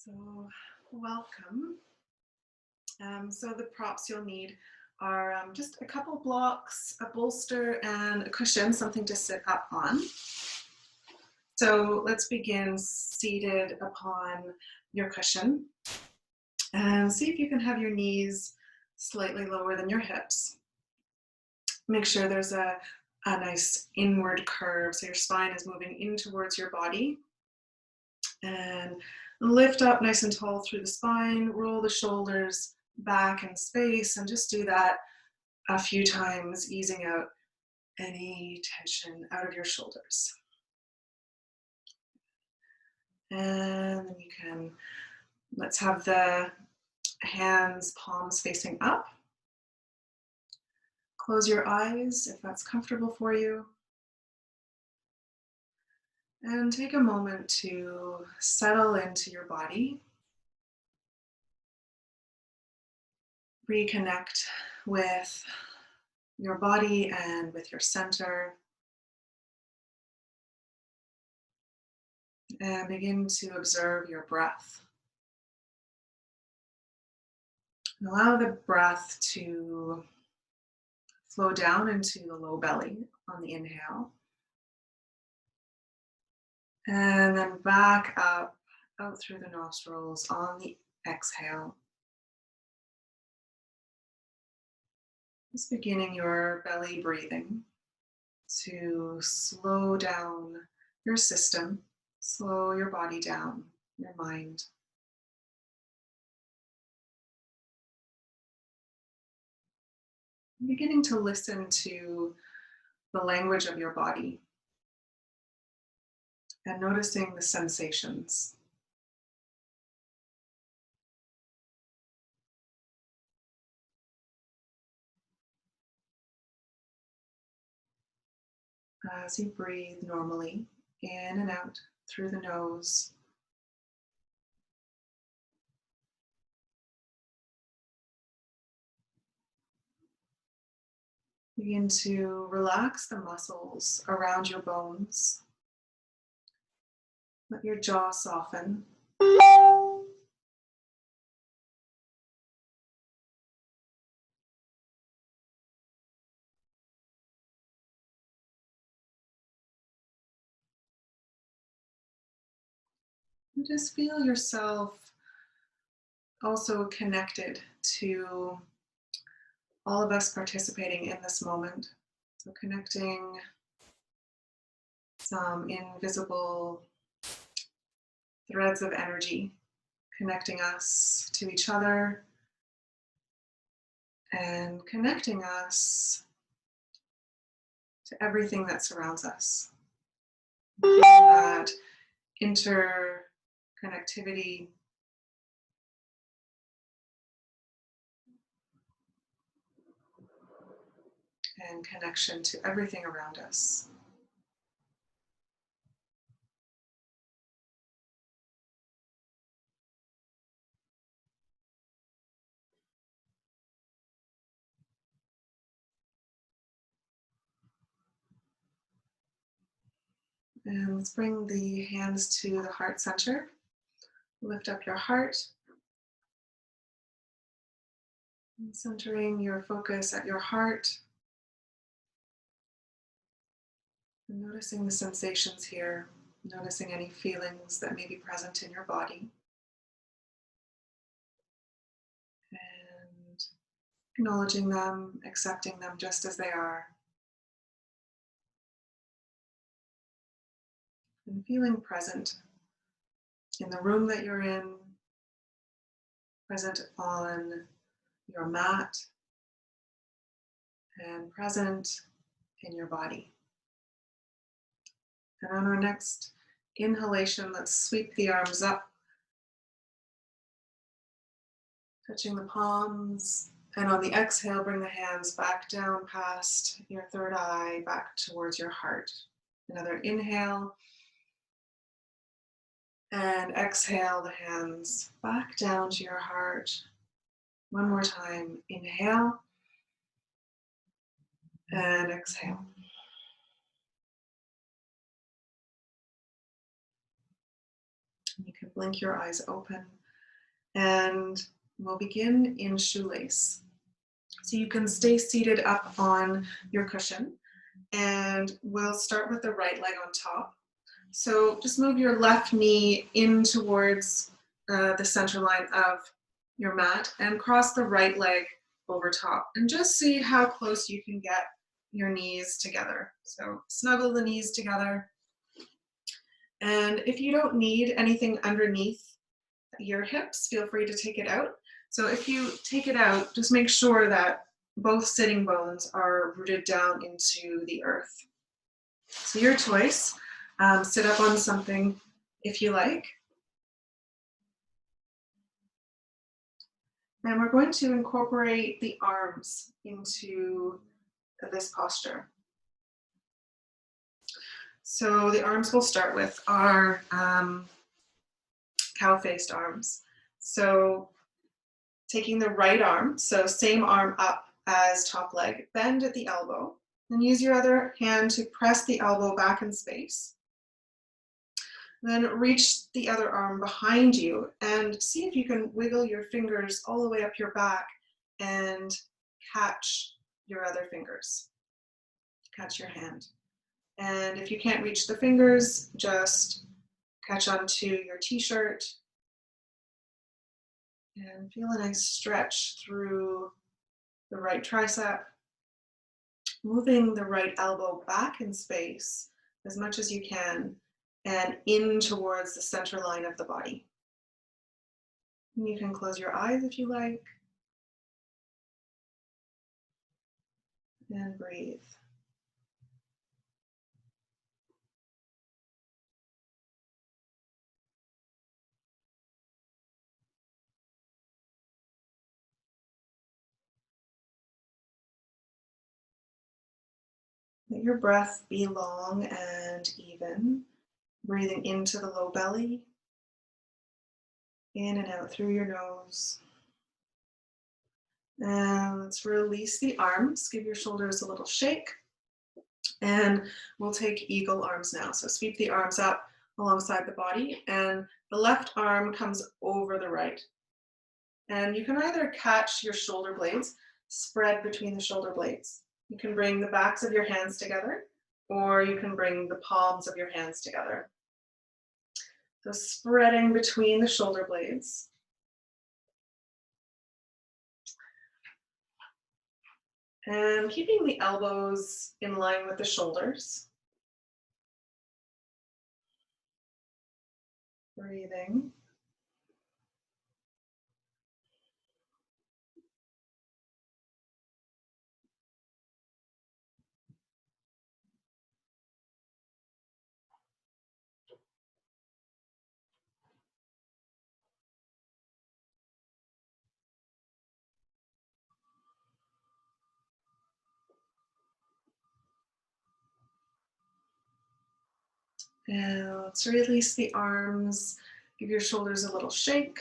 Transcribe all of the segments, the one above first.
So welcome. So the props you'll need are just a couple blocks, a bolster, and a cushion, something to sit up on. So let's begin seated upon your cushion and see if you can have your knees slightly lower than your hips. Make sure there's a nice inward curve, so your spine is moving in towards your body. And lift up nice and tall through the spine, roll the shoulders back in space, and just do that a few times, easing out any tension out of your shoulders. And then you can, let's have the hands, palms facing up. Close your eyes if that's comfortable for you. And take a moment to settle into your body. Reconnect with your body and with your center. And begin to observe your breath. And allow the breath to flow down into the low belly on the inhale. And then back up, out through the nostrils on the exhale. Just beginning your belly breathing to slow down your system, slow your body down, your mind. Beginning to listen to the language of your body and noticing the sensations. As you breathe normally, in and out through the nose. Begin to relax the muscles around your bones. Let your jaw soften. And just feel yourself also connected to all of us participating in this moment. So connecting some invisible threads of energy, connecting us to each other and connecting us to everything that surrounds us. That interconnectivity and connection to everything around us. And let's bring the hands to the heart center. Lift up your heart. And centering your focus at your heart. And noticing the sensations here. Noticing any feelings that may be present in your body. And acknowledging them, accepting them just as they are. And feeling present in the room that you're in, present on your mat, and present in your body. And on our next inhalation, let's sweep the arms up, touching the palms. And on the exhale, bring the hands back down past your third eye, back towards your heart. Another inhale. And exhale the hands back down to your heart. One more time. Inhale. And exhale. You can blink your eyes open, and we'll begin in shoelace. So you can stay seated up on your cushion, and we'll start with the right leg on top. So just move your left knee in towards the center line of your mat and cross the right leg over top, and just see how close you can get your knees together. So snuggle the knees together. And if you don't need anything underneath your hips, feel free to take it out. So if you take it out, just make sure that both sitting bones are rooted down into the earth. So your choice, sit up on something if you like. And we're going to incorporate the arms into this posture. So the arms we'll start with are cow-faced arms. So taking the right arm, so same arm up as top leg, bend at the elbow, and use your other hand to press the elbow back in space. Then reach the other arm behind you and see if you can wiggle your fingers all the way up your back and catch your other fingers. Catch your hand. And if you can't reach the fingers, just catch onto your t-shirt and feel a nice stretch through the right tricep, moving the right elbow back in space as much as you can and in towards the center line of the body. And you can close your eyes if you like and breathe. Let your breath be long and even, breathing into the low belly, in and out through your nose. And let's release the arms, give your shoulders a little shake. And we'll take eagle arms now. So sweep the arms up alongside the body, and the left arm comes over the right. And you can either catch your shoulder blades, spread between the shoulder blades. You can bring the backs of your hands together, or you can bring the palms of your hands together. So spreading between the shoulder blades. And keeping the elbows in line with the shoulders. Breathing. And let's release the arms, give your shoulders a little shake.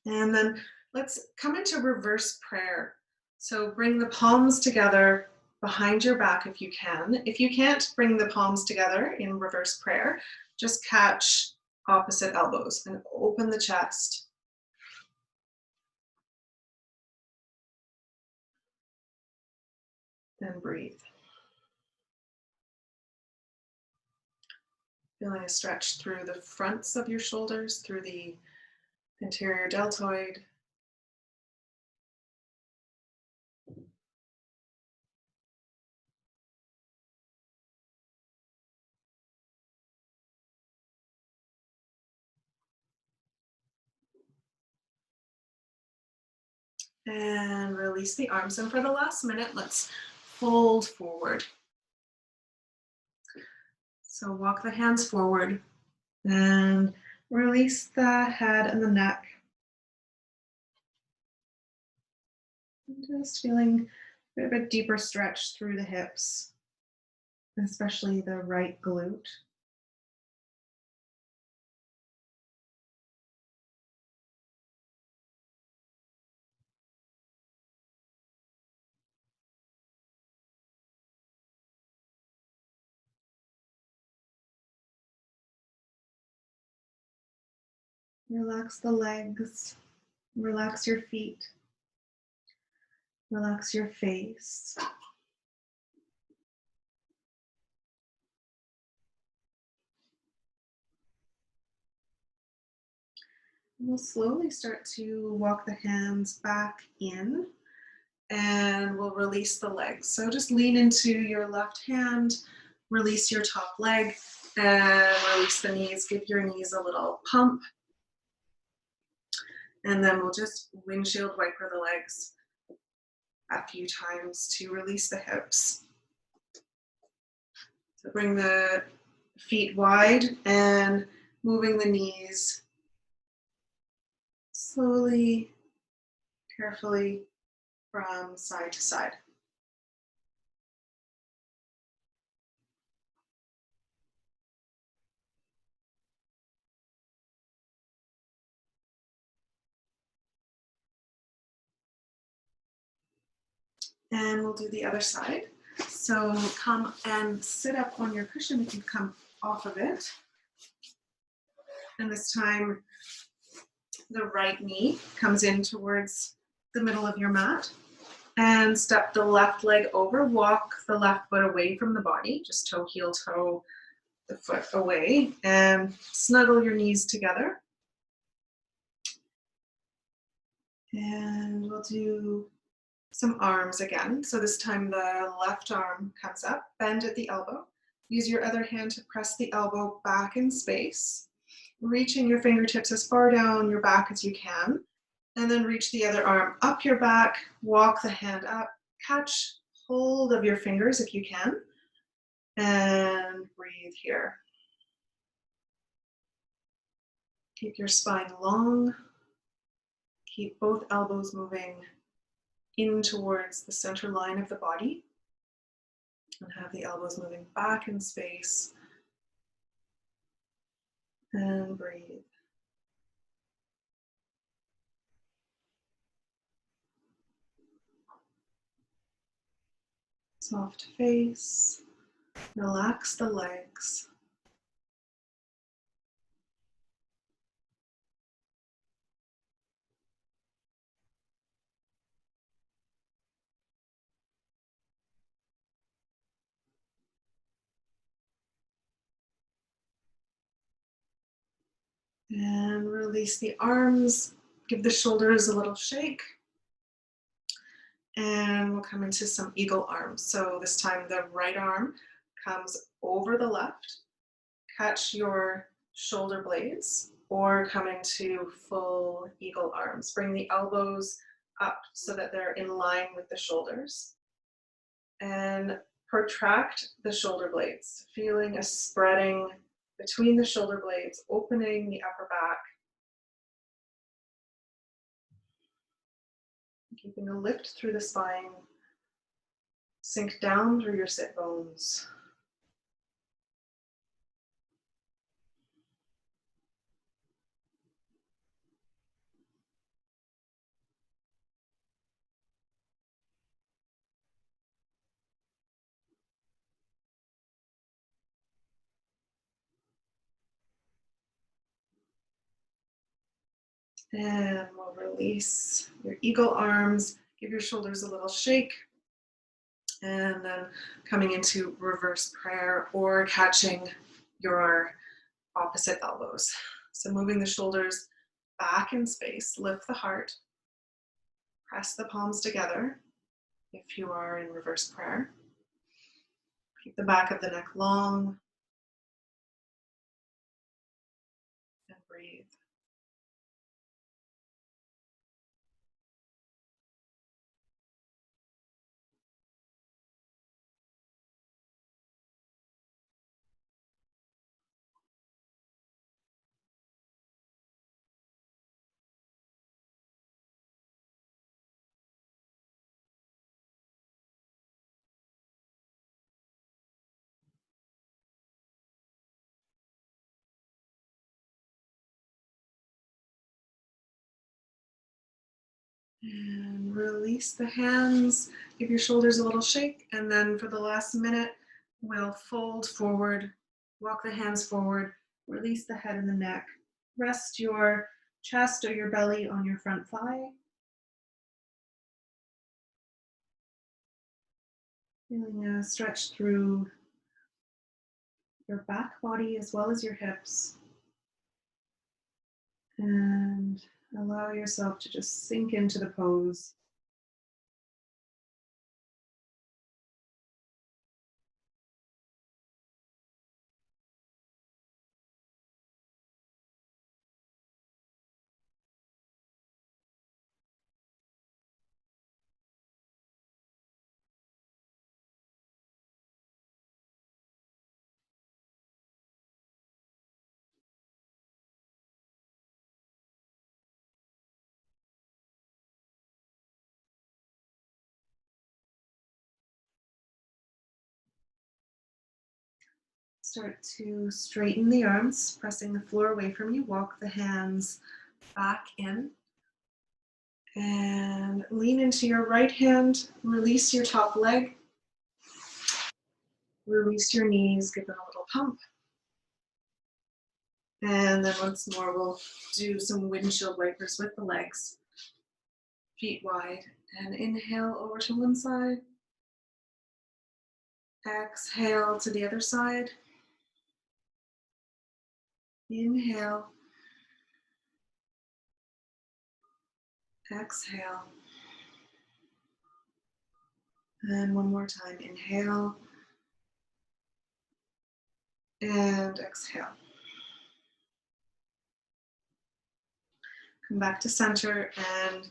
And then let's come into reverse prayer. So bring the palms together behind your back if you can. If you can't bring the palms together in reverse prayer, just catch opposite elbows and open the chest. And breathe. Feeling a stretch through the fronts of your shoulders, through the anterior deltoid. And release the arms. And for the last minute, let's fold forward. So walk the hands forward and release the head and the neck. And just feeling a bit of a deeper stretch through the hips, especially the right glute. Relax the legs, relax your feet, relax your face. We'll slowly start to walk the hands back in and we'll release the legs. So just lean into your left hand, release your top leg, and release the knees. Give your knees a little pump. And then we'll just windshield wiper the legs a few times to release the hips. So bring the feet wide and moving the knees slowly, carefully from side to side. And we'll do the other side. So come and sit up on your cushion if you've come off of it. And this time, the right knee comes in towards the middle of your mat. And step the left leg over, walk the left foot away from the body, just toe, heel, toe, the foot away, and snuggle your knees together. And we'll do some arms again. So this time the left arm comes up, bend at the elbow. Use your other hand to press the elbow back in space, reaching your fingertips as far down your back as you can, and then reach the other arm up your back, walk the hand up, catch hold of your fingers if you can, and breathe here. Keep your spine long. Keep both elbows moving in towards the center line of the body. And have the elbows moving back in space. And breathe. Soft face. Relax the legs. And release the arms. Give the shoulders a little shake. And we'll come into some eagle arms. So this time the right arm comes over the left. Catch your shoulder blades or come into full eagle arms. Bring the elbows up so that they're in line with the shoulders. And protract the shoulder blades, feeling a spreading between the shoulder blades, opening the upper back. Keeping a lift through the spine. Sink down through your sit bones. And we'll release your eagle arms. Give your shoulders a little shake. And then coming into reverse prayer or catching your opposite elbows. So moving the shoulders back in space, lift the heart, press the palms together if you are in reverse prayer. Keep the back of the neck long and breathe. And release the hands, give your shoulders a little shake, and then for the last minute, we'll fold forward, walk the hands forward, release the head and the neck. Rest your chest or your belly on your front thigh. Feeling a stretch through your back body as well as your hips. And allow yourself to just sink into the pose. Start to straighten the arms, pressing the floor away from you. Walk the hands back in. And lean into your right hand. Release your top leg. Release your knees. Give them a little pump. And then once more, we'll do some windshield wipers with the legs. Feet wide. And inhale over to one side. Exhale to the other side. Inhale. Exhale. And one more time. Inhale. And exhale. Come back to center and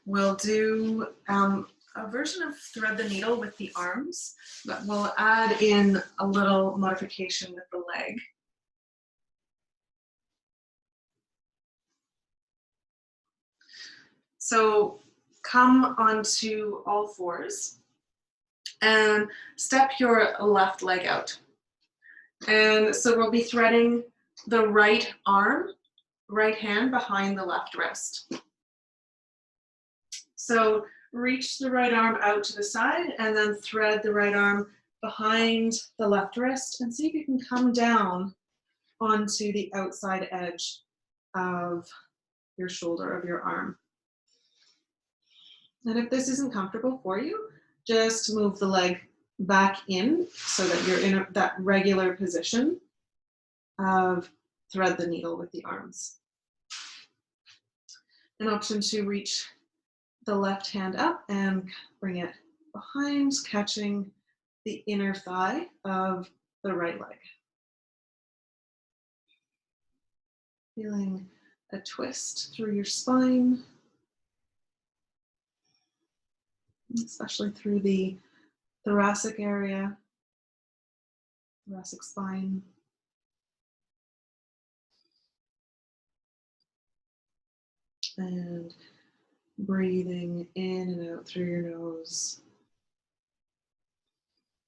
we'll do a version of thread the needle with the arms, but we'll add in a little modification with the leg. So come onto all fours and step your left leg out. And so we'll be threading the right arm, right hand behind the left wrist. So reach the right arm out to the side and then thread the right arm behind the left wrist and see if you can come down onto the outside edge of your shoulder of your arm. And if this isn't comfortable for you, just move the leg back in so that you're in that regular position of thread the needle with the arms. An option to reach the left hand up and bring it behind, catching the inner thigh of the right leg. Feeling a twist through your spine, especially through the thoracic area, thoracic spine. And breathing in and out through your nose.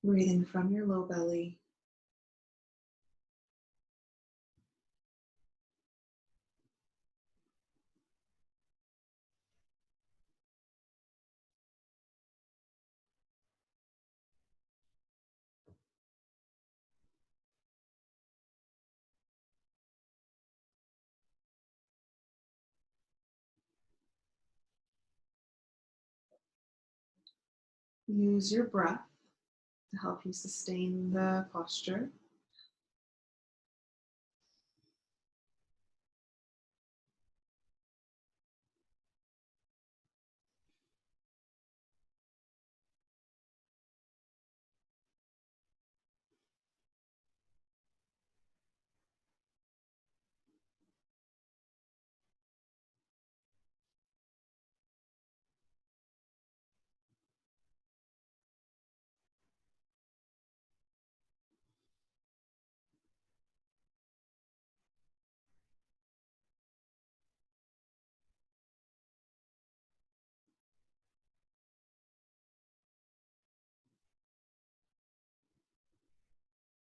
Breathing from your low belly. Use your breath to help you sustain the posture.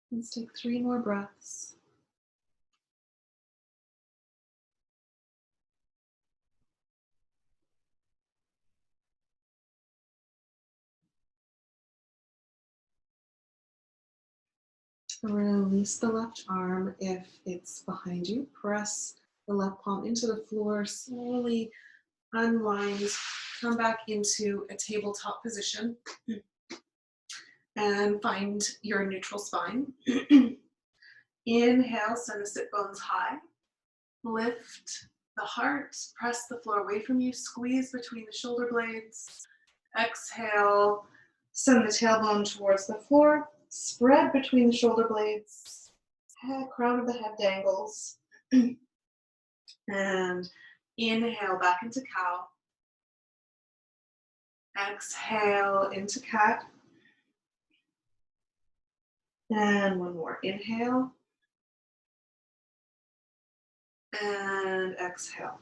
Let's take 3 more breaths. Release the left arm if it's behind you. Press the left palm into the floor, slowly unwind, come back into a tabletop position and find your neutral spine. Inhale, send the sit bones high. Lift the heart, press the floor away from you, squeeze between the shoulder blades. Exhale, send the tailbone towards the floor, spread between the shoulder blades, crown of the head dangles. And inhale back into cow. Exhale into cat. And one more. Inhale. And exhale.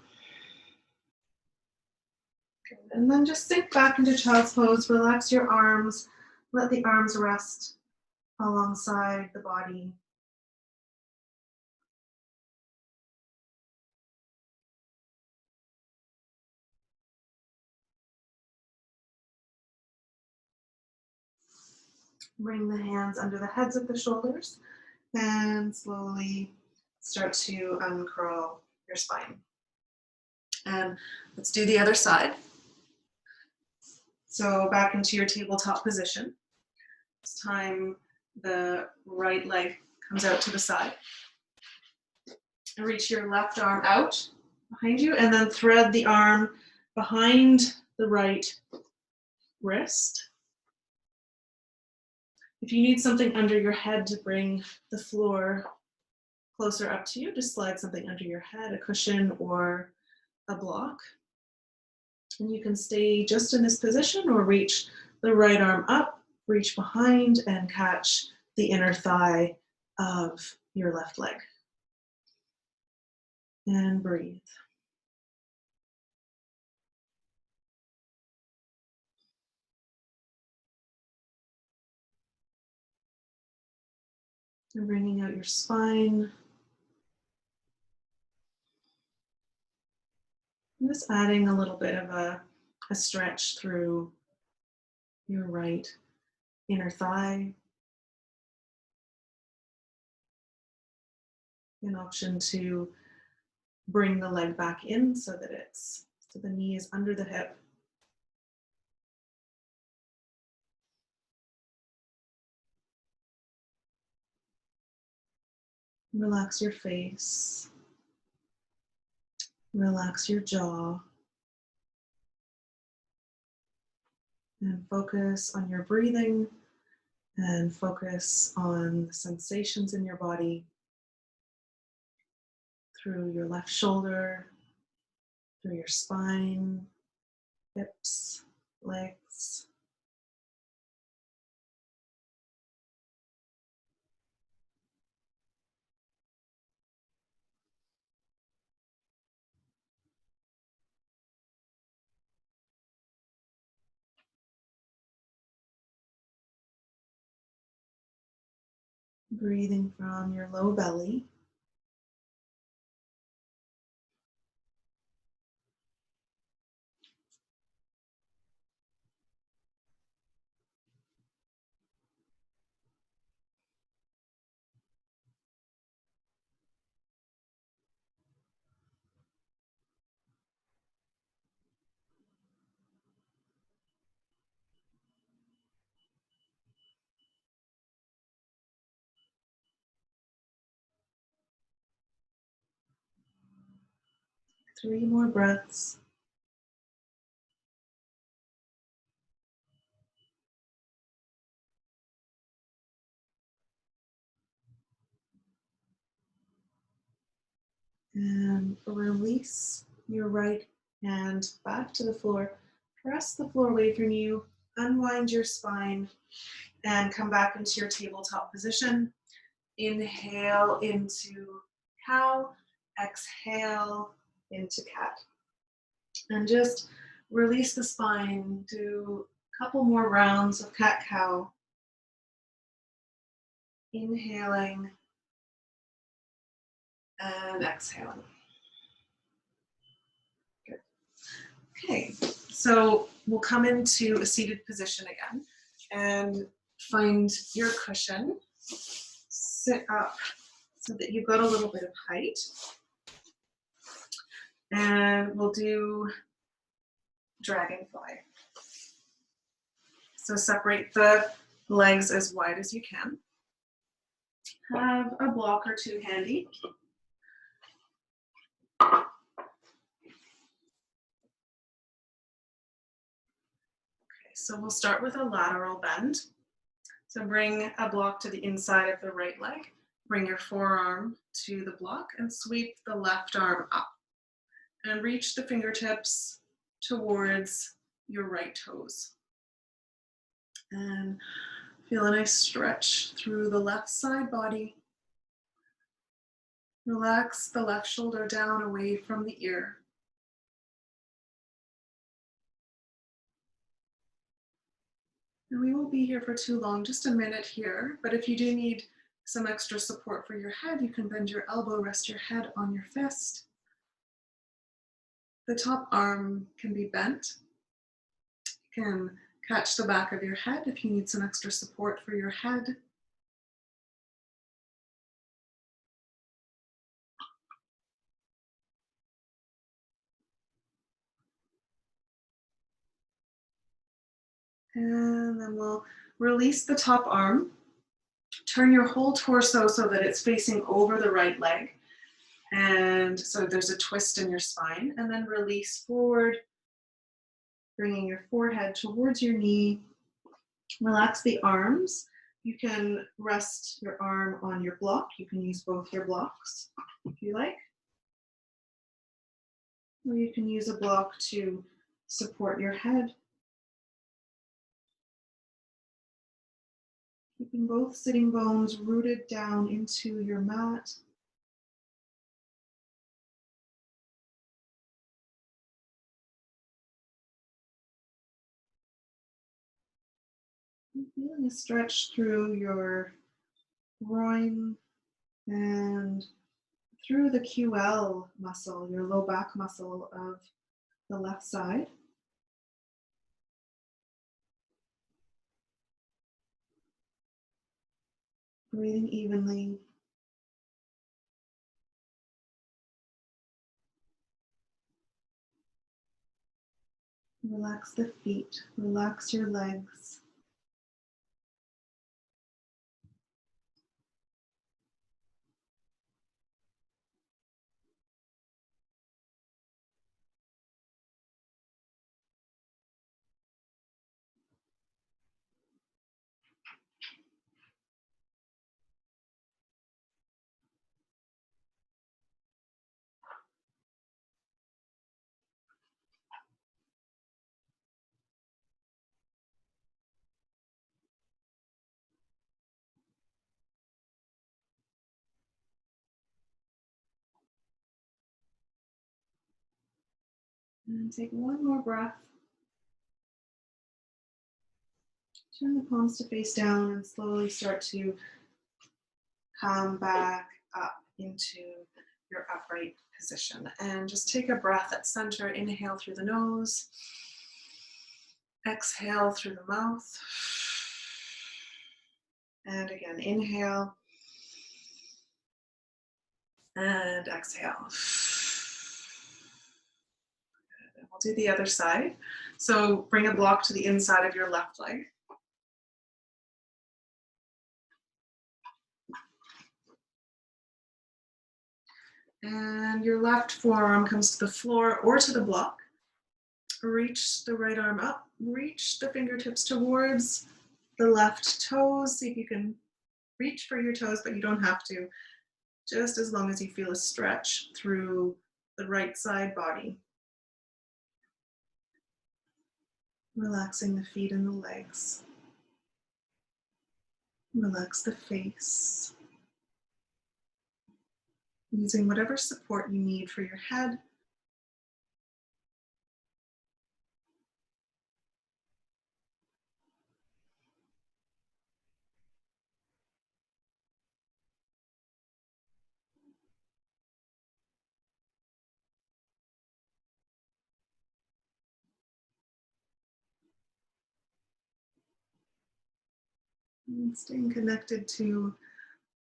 Good. And then just sink back into child's pose. Relax your arms. Let the arms rest alongside the body. Bring the hands under the heads of the shoulders and slowly start to uncurl your spine. And let's do the other side. So back into your tabletop position. This time the right leg comes out to the side. And reach your left arm out behind you and then thread the arm behind the right wrist. If you need something under your head to bring the floor closer up to you, just slide something under your head, a cushion or a block. And you can stay just in this position or reach the right arm up, reach behind and catch the inner thigh of your left leg. And breathe. And bringing out your spine. And just adding a little bit of a stretch through your right inner thigh. An option to bring the leg back in so that the knee is under the hip. Relax your face. Relax your jaw. And focus on your breathing and focus on the sensations in your body through your left shoulder, through your spine, hips, legs. Breathing from your low belly. Three more breaths. And release your right hand back to the floor. Press the floor away from you. Unwind your spine and come back into your tabletop position. Inhale into cow. Exhale into cat. And just release the spine. Do a couple more rounds of cat-cow. Inhaling and exhaling. Good. Okay, so we'll come into a seated position again and find your cushion. Sit up so that you've got a little bit of height. And we'll do dragonfly. So separate the legs as wide as you can. Have a block or two handy. Okay, so we'll start with a lateral bend. So bring a block to the inside of the right leg. Bring your forearm to the block and sweep the left arm up. And reach the fingertips towards your right toes. And feel a nice stretch through the left side body. Relax the left shoulder down away from the ear. And we won't be here for too long, just a minute here. But if you do need some extra support for your head, you can bend your elbow, rest your head on your fist. The top arm can be bent. You can catch the back of your head if you need some extra support for your head. And then we'll release the top arm. Turn your whole torso so that it's facing over the right leg. And so there's a twist in your spine. And then release forward, bringing your forehead towards your knee. Relax the arms. You can rest your arm on your block. You can use both your blocks if you like. Or you can use a block to support your head. Keeping both sitting bones rooted down into your mat. And feeling a stretch through your groin and through the QL muscle, your low back muscle of the left side. Breathing evenly. Relax the feet, relax your legs. And take one more breath. Turn the palms to face down and slowly start to come back up into your upright position. And just take a breath at center. Inhale through the nose. Exhale through the mouth. And again, inhale. And exhale. And we'll do the other side. So bring a block to the inside of your left leg. And your left forearm comes to the floor or to the block. Reach the right arm up. Reach the fingertips towards the left toes. See if you can reach for your toes, but you don't have to. Just as long as you feel a stretch through the right side body. Relaxing the feet and the legs. Relax the face. Using whatever support you need for your head. And staying connected to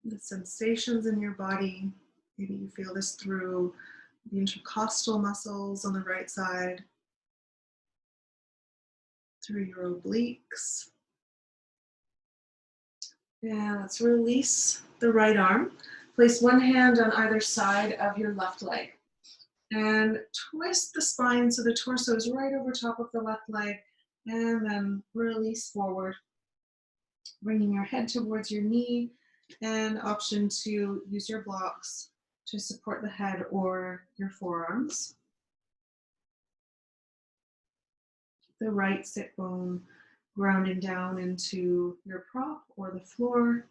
the sensations in your body. Maybe you feel this through the intercostal muscles on the right side, through your obliques. And let's release the right arm. Place one hand on either side of your left leg. And twist the spine so the torso is right over top of the left leg. And then release forward, bringing your head towards your knee. And option to use your blocks to support the head or your forearms. The right sit bone grounding down into your prop or the floor.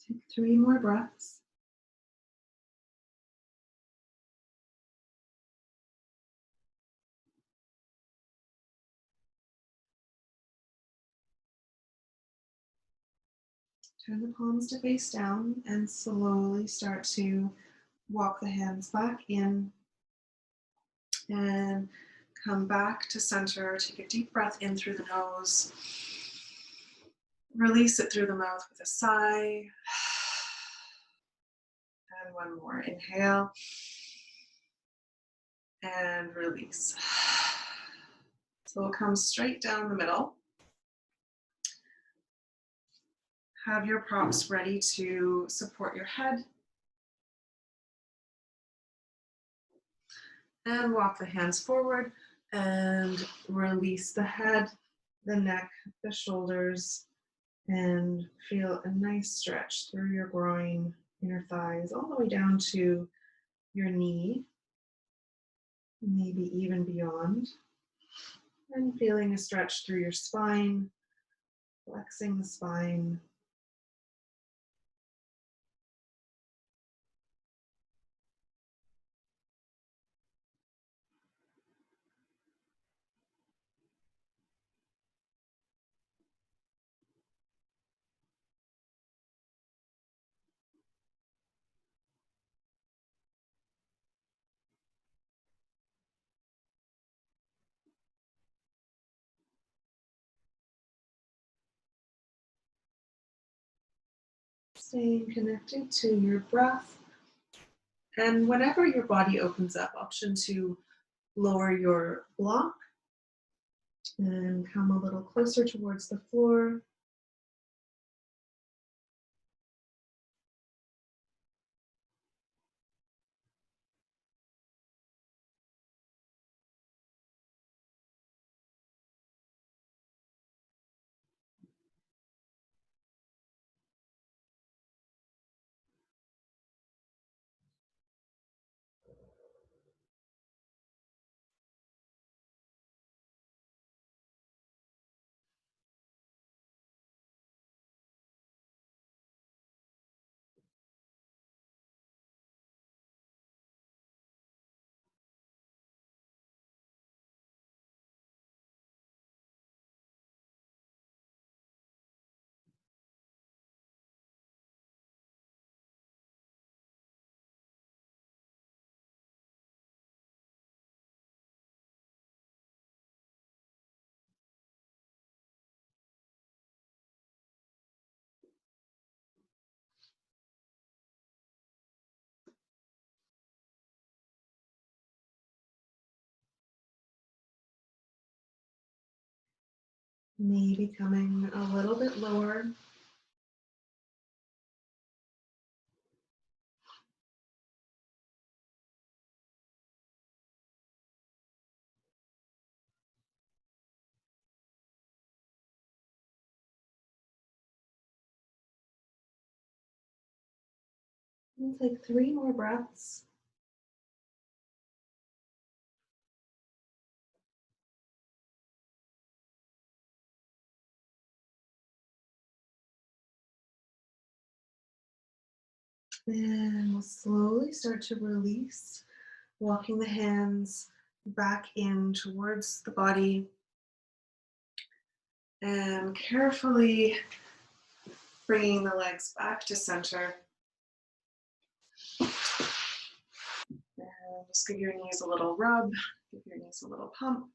Take 3 more breaths. Turn the palms to face down and slowly start to walk the hands back in and come back to center. Take a deep breath in through the nose. Release it through the mouth with a sigh. And one more. Inhale and release. So we'll come straight down the middle. Have your props ready to support your head. And walk the hands forward and release the head, the neck, the shoulders, and feel a nice stretch through your groin, inner thighs, all the way down to your knee, maybe even beyond. And feeling a stretch through your spine, flexing the spine. Staying connected to your breath. And whenever your body opens up, option to lower your block and come a little closer towards the floor. Maybe coming a little bit lower. We'll take 3 more breaths. And we'll slowly start to release, walking the hands back in towards the body and carefully bringing the legs back to center. And just give your knees a little rub, give your knees a little pump.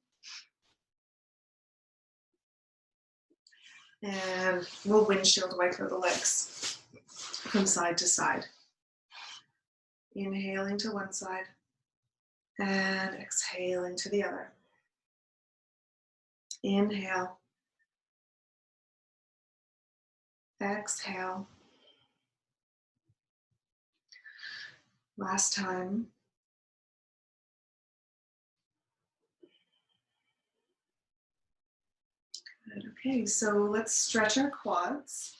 And we'll windshield wiper the legs from side to side. Inhaling to one side and exhaling to the other. Inhale. Exhale. Last time. Good. Okay, so let's stretch our quads.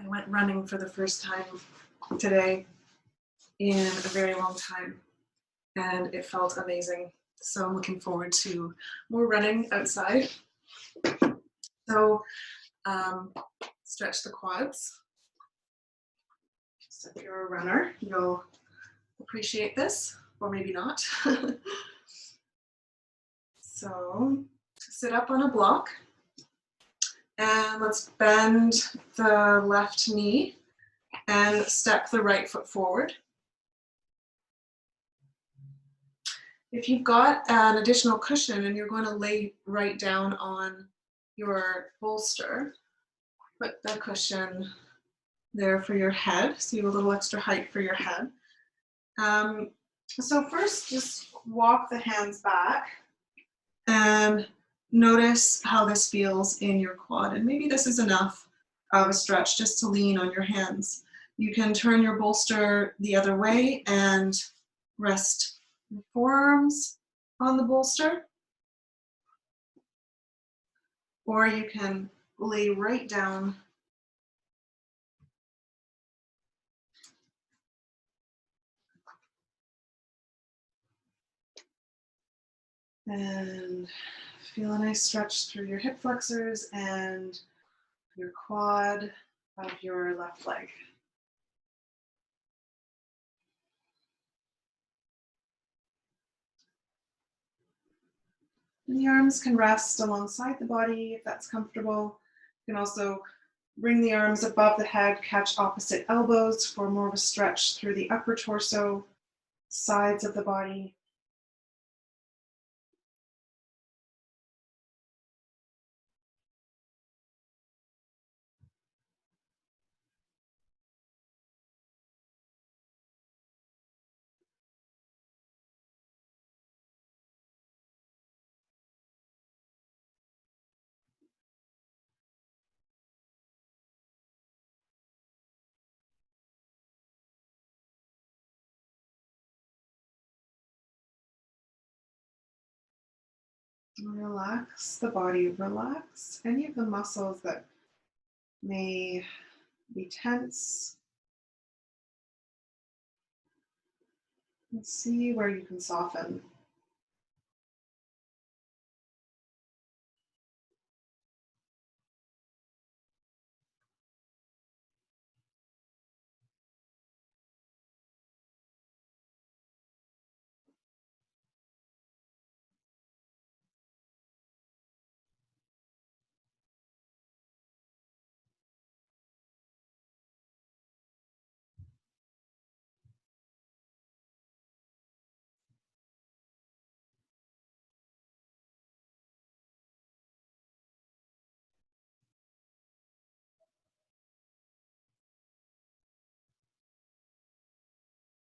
I went running for the first time today in a very long time, and it felt amazing. So I'm looking forward to more running outside. So stretch the quads. So if you're a runner, you'll appreciate this, or maybe not. So sit up on a block, and let's bend the left knee and step the right foot forward. If you've got an additional cushion and you're going to lay right down on your bolster, put the cushion there for your head, so you have a little extra height for your head. So first, just walk the hands back and notice how this feels in your quad. And maybe this is enough of a stretch just to lean on your hands. You can turn your bolster the other way and rest your forearms on the bolster. Or you can lay right down and feel a nice stretch through your hip flexors and your quad of your left leg. And the arms can rest alongside the body if that's comfortable. You can also bring the arms above the head, catch opposite elbows for more of a stretch through the upper torso, sides of the body. Relax the body, relax any of the muscles that may be tense. And see where you can soften.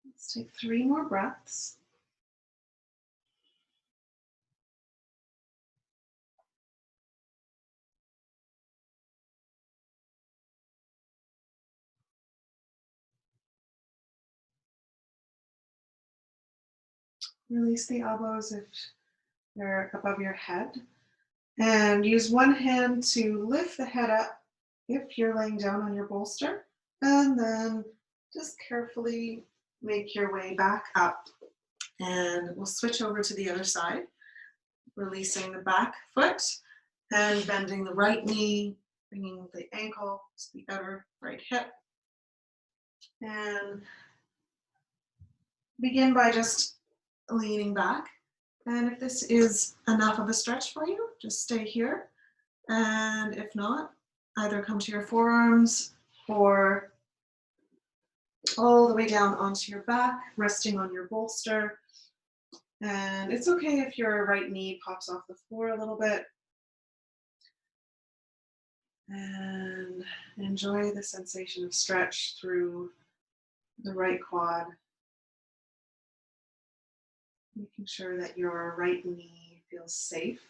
Let's take 3 more breaths. Release the elbows if they're above your head. And use one hand to lift the head up if you're laying down on your bolster, and then just carefully make your way back up. And we'll switch over to the other side, releasing the back foot and bending the right knee, bringing the ankle to the outer right hip. And begin by just leaning back. And if this is enough of a stretch for you, just stay here. And if not, either come to your forearms or all the way down onto your back, resting on your bolster. And it's okay if your right knee pops off the floor a little bit. And enjoy the sensation of stretch through the right quad. Making sure that your right knee feels safe.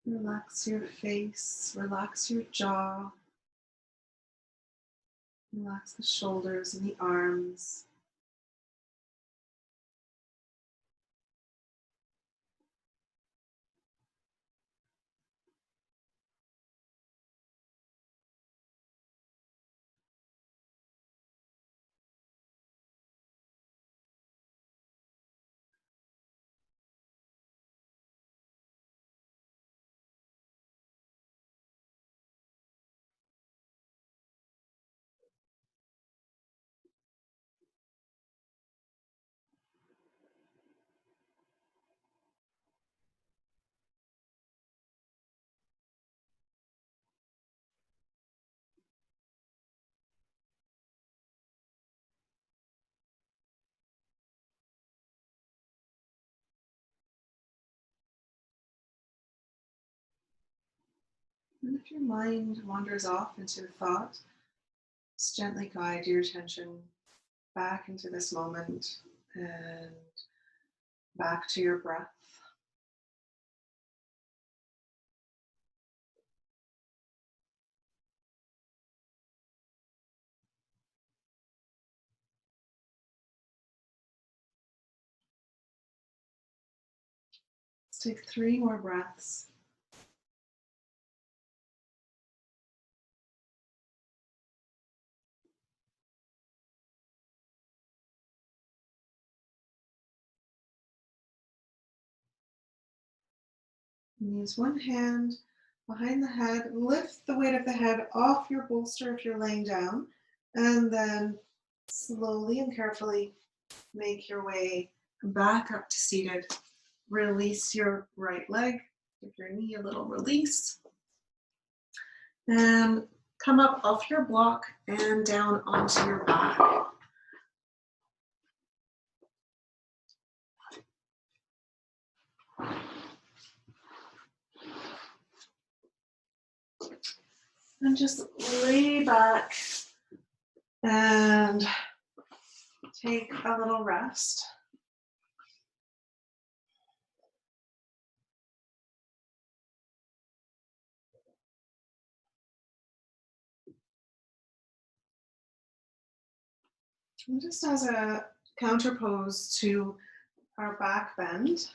Relax your face, relax your jaw, relax the shoulders and the arms. And if your mind wanders off into thought, just gently guide your attention back into this moment and back to your breath. Let's take 3 more breaths. And use one hand behind the head, lift the weight of the head off your bolster if you're laying down, and then slowly and carefully make your way back up to seated. Release your right leg, give your knee a little release, and come up off your block and down onto your back. And just lay back and take a little rest. And just as a counterpose to our back bend,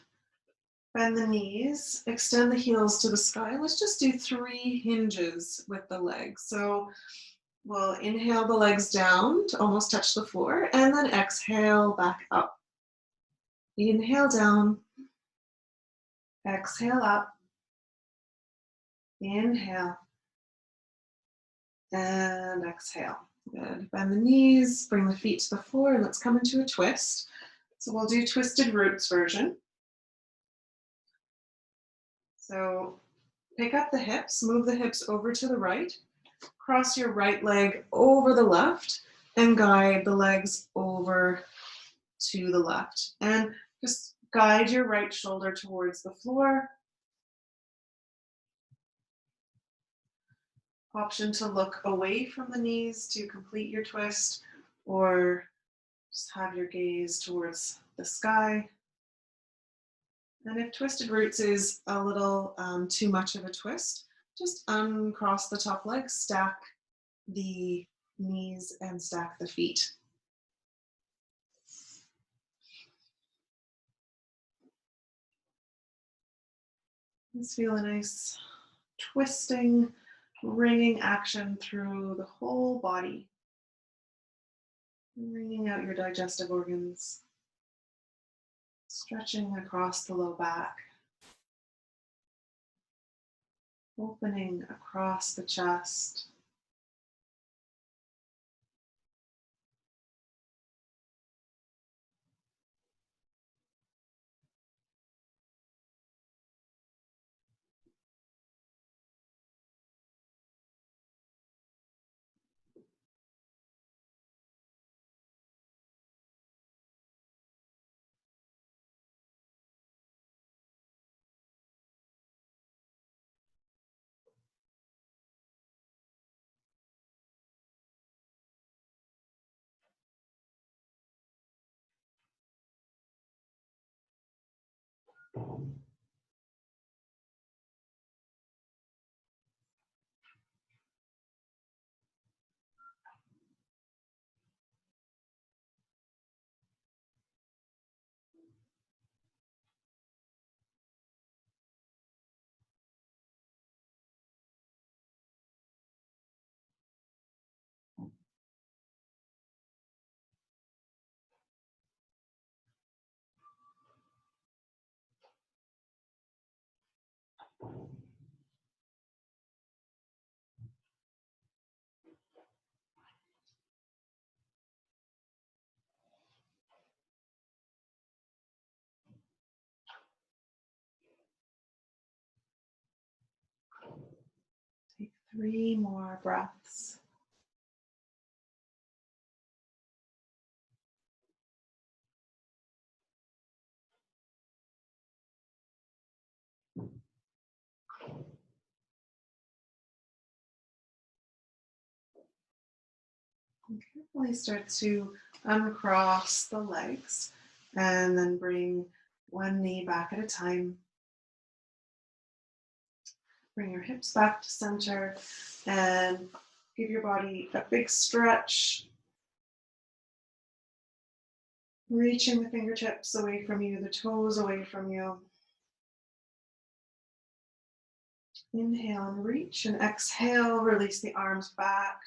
bend the knees, extend the heels to the sky. Let's just do 3 hinges with the legs. So we'll inhale the legs down to almost touch the floor, and then exhale back up. Inhale down, exhale up, inhale, and exhale. Good. Bend the knees, bring the feet to the floor, and let's come into a twist. So we'll do twisted roots version. So pick up the hips, move the hips over to the right, cross your right leg over the left, and guide the legs over to the left. And just guide your right shoulder towards the floor Option to look away from the knees to complete your twist, or just have your gaze towards the sky. And if twisted roots is a little too much of a twist, just uncross the top leg, stack the knees and stack the feet. Let's feel a nice twisting, wringing action through the whole body, wringing out your digestive organs, stretching across the low back, opening across the chest. Take 3 more breaths. And carefully start to uncross the legs and then bring one knee back at a time. Bring your hips back to center and give your body a big stretch. Reaching the fingertips away from you, the toes away from you. Inhale and reach, and exhale, release the arms back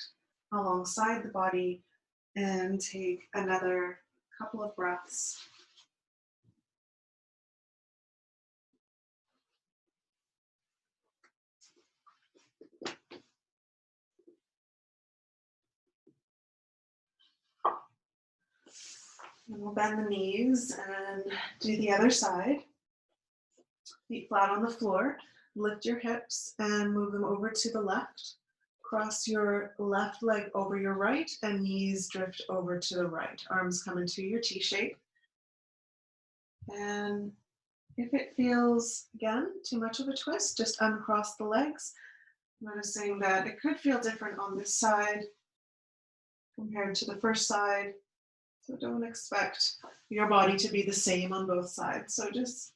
alongside the body and take another couple of breaths. And we'll bend the knees and do the other side. Feet flat on the floor. Lift your hips and move them over to the left. Cross your left leg over your right and knees drift over to the right. Arms come into your T shape. And if it feels, again, too much of a twist, just uncross the legs. Noticing that it could feel different on this side compared to the first side. So don't expect your body to be the same on both sides. So just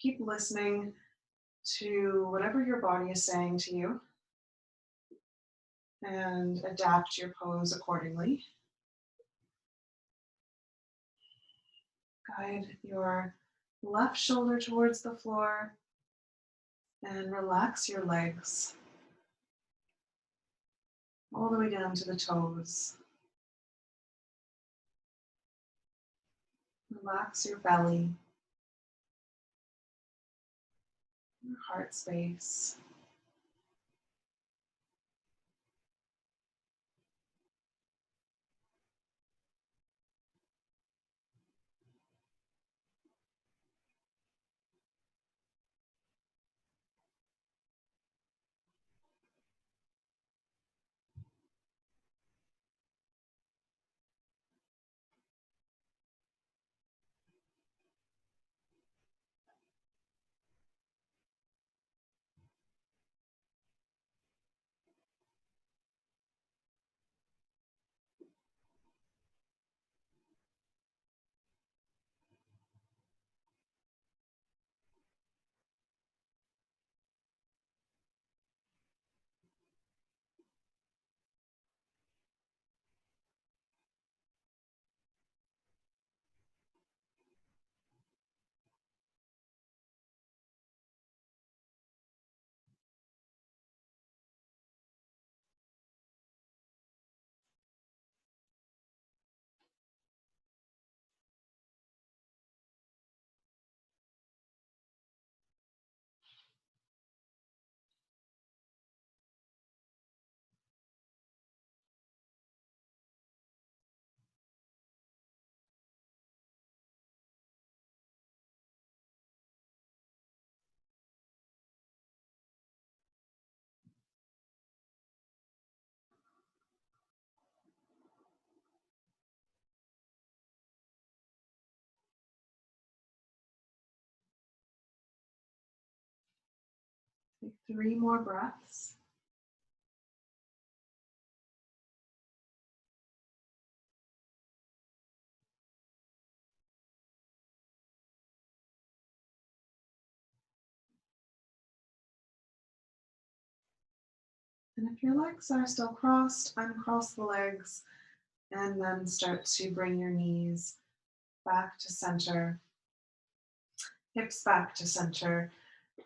keep listening to whatever your body is saying to you and adapt your pose accordingly. Guide your left shoulder towards the floor and relax your legs all the way down to the toes. Relax your belly, your heart space. Take 3 more breaths. And if your legs are still crossed, uncross the legs and then start to bring your knees back to center, hips back to center,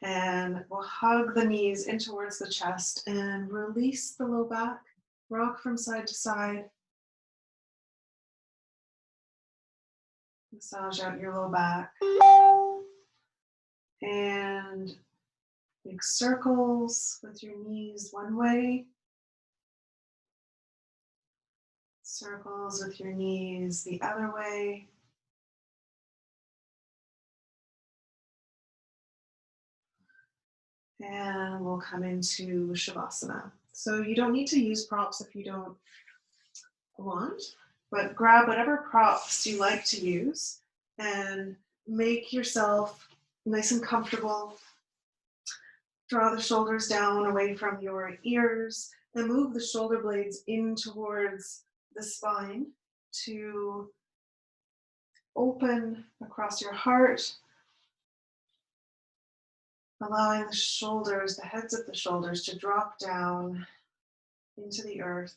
and we'll hug the knees in towards the chest and release the low back, rock from side to side, massage out your low back, and make circles with your knees one way, circles with your knees the other way. And we'll come into Shavasana. So you don't need to use props if you don't want, but grab whatever props you like to use and make yourself nice and comfortable. Draw the shoulders down away from your ears and move the shoulder blades in towards the spine to open across your heart, allowing the shoulders, the heads of the shoulders to drop down into the earth.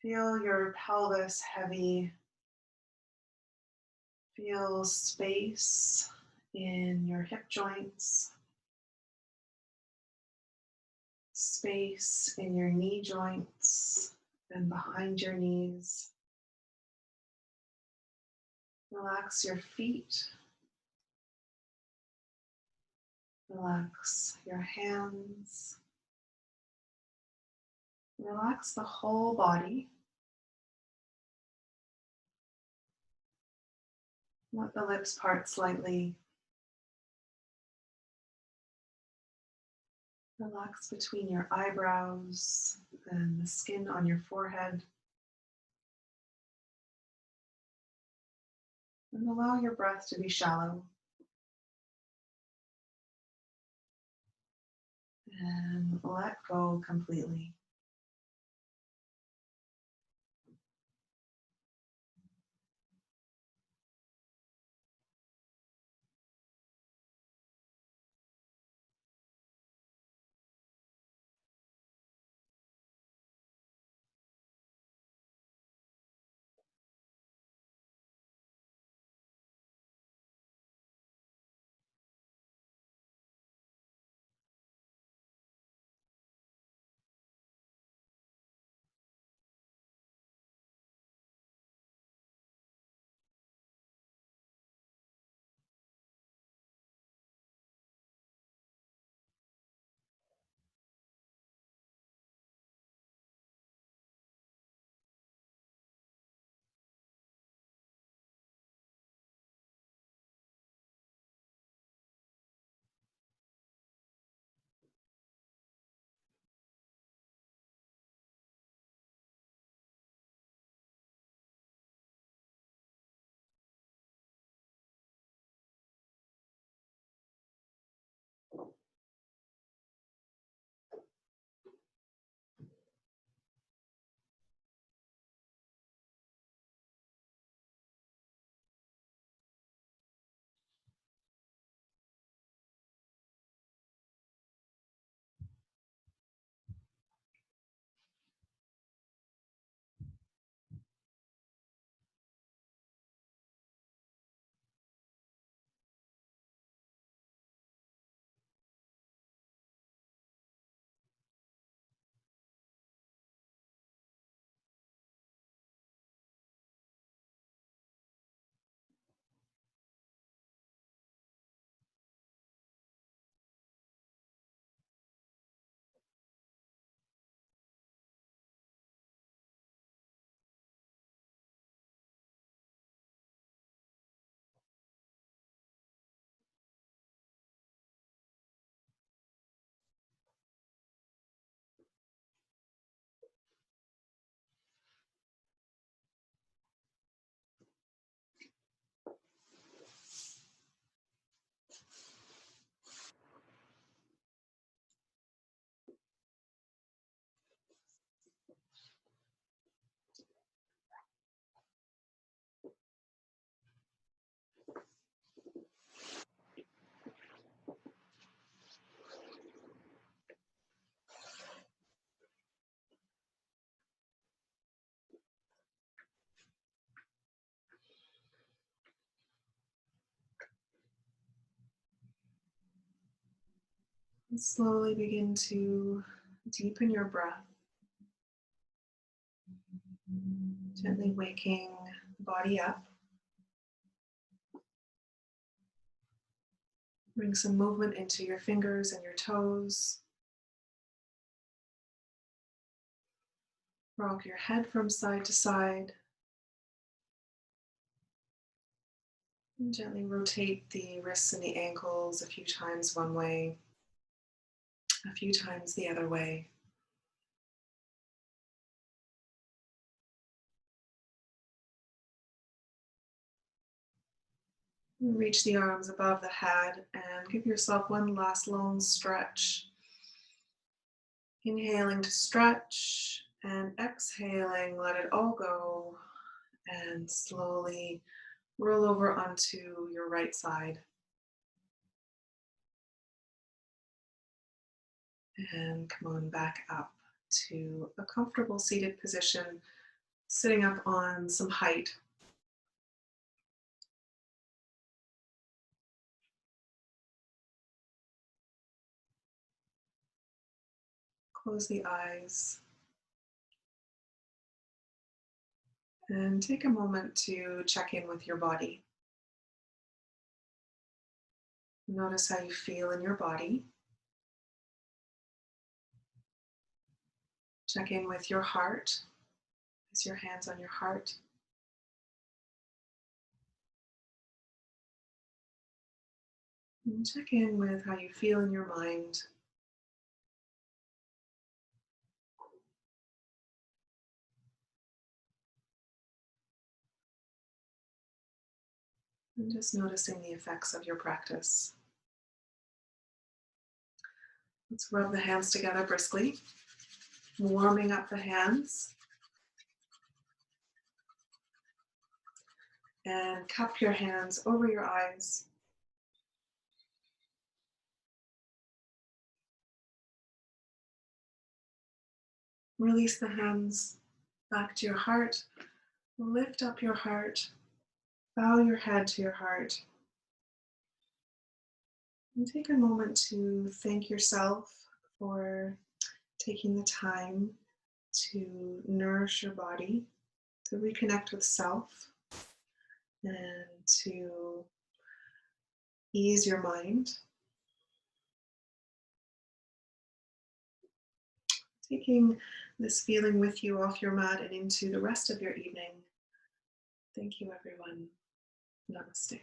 Feel your pelvis heavy. Feel space in your hip joints, space in your knee joints and behind your knees. Relax your feet. Relax your hands. Relax the whole body. Let the lips part slightly. Relax between your eyebrows and the skin on your forehead. And allow your breath to be shallow. And let go completely. And slowly begin to deepen your breath, gently waking the body up. Bring some movement into your fingers and your toes. Rock your head from side to side. And gently rotate the wrists and the ankles a few times one way, a few times the other way. Reach the arms above the head and give yourself one last long stretch. Inhaling to stretch and exhaling, let it all go, and slowly roll over onto your right side. And come on back up to a comfortable seated position, sitting up on some height. Close the eyes and take a moment to check in with your body. Notice how you feel in your body. Check in with your heart. Place your hands on your heart. And check in with how you feel in your mind. And just noticing the effects of your practice. Let's rub the hands together briskly, warming up the hands. And cup your hands over your eyes. Release the hands back to your heart. Lift up your heart. Bow your head to your heart. And take a moment to thank yourself for taking the time to nourish your body, to reconnect with self, and to ease your mind. Taking this feeling with you off your mat and into the rest of your evening. Thank you, everyone. Namaste.